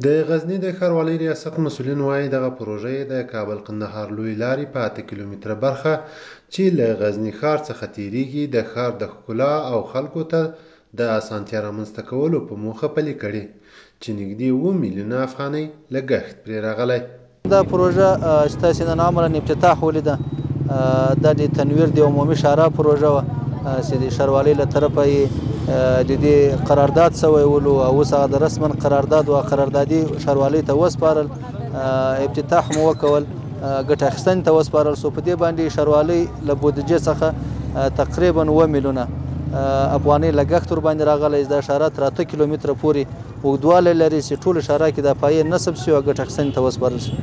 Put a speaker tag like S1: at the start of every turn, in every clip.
S1: د غزني د ښاروالۍ ریاست مسؤلین وایي دغه پروژه د کابل قندهار لوی لارې په 8 کیلومتره برخه چې له غزني ښار څخه تیریږي د ښار د ښکلا او خلکو ته د اسانتیا رامنځته کولو په موخه پلي کړي چې نږدې 7 میلیونه افغانۍ لګښت پرې راغلی.
S2: دا پروژه چې تاسې نن عملاً افتتاح ولیده دا د تنویر د عمومي شورا پروژه وه چې د ښاروالۍ له طرفه یې د دې قرارداد شوی ولو او اوس هغه د رسما قرارداد و قراردادي ښاروالۍ ته وسپارل افتتاح مو وکول ګټه اخیستنې ته وسپارل سو. په دې باندې ښاروالۍ له بودیجې څخه تقریبا 7 میلیونه افغانۍ لګښت ورباندې راغلی. دا اشاره تر 8 کیلومتره پورې اوږدوالی لري چې ټول اشاره کې د پایې نصب شي او ګټه اخیستنې ته وسپارل شو.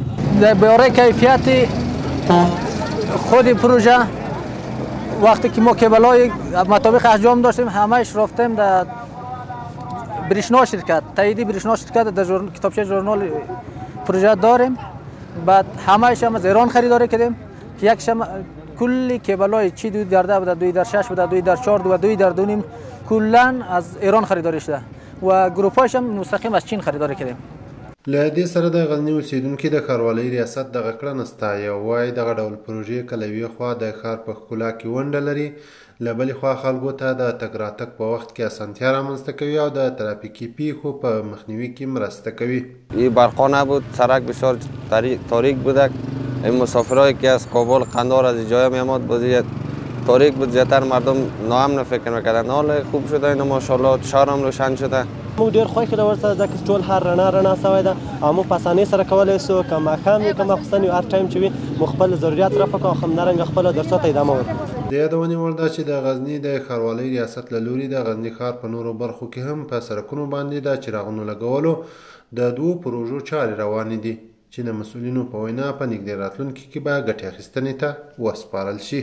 S3: برای کیفیت خود پروژه وقتی که ما کیبل‌های مطابق احجام داشتیم همهش رفتیم در بریشنا شرکت تاییدی بریشنا شرکت در کتابچه ژورنال پروژه داریم. بعد همهش هم از ایران خریداری کردیم. یکش هم کلی کیبل‌های چی 2x10 بوده 2x6 بوده 2x4 و 2x2.5 کلا از ایران خریداری شده و گروپ‌هاش هم مستقیم از چین خریداری کردیم.
S1: له دې سره د غزني اوسیدونکي د ښاروالۍ ریاست دغه کړنه ستایي او وایي دغه ډول پروژې که له یوې خوا د ښار په ښکلا کې ونډه لري له بلې خوا خلکو ته د تګ راتګ په وخت کې اسانتیا رامنځته کوي او د ترافیکي پیښو په مخنیوي کې مرسته کوي.
S4: این برقا نبود، سرک بسیار تاریک بودک. این مسافرایی که از کابل قندهار از جای میامد بازی تاریک بود، زیاتر مردم ناامن فکر میکردن. حال خوب شده اینو ماشاءالله شهر هم روشن شده.
S5: موږ ډېر خوښ د ورسره ځکه چې ټول هر رڼا سوی ده او موږ په اسانۍ سره کولی سو که ماښام وي که ماخوستن وي هر ټایم چې وي موږ خپل ضرورت رفع کړو او همدارنګه خپلو درسو ته ادامه ورکړو.
S1: د یادونې وړ ده چې د غزني د ښاروالۍ ریاست له لوري د غزني ښار په نورو برخو کې هم په سړکونو باندې د چراغونو لګولو د 2 پروژو چارې روانې دي چې د مسؤلینو په وینا په نږدې راتلونکي کې به ګټې اخیستنې ته وسپارل شي.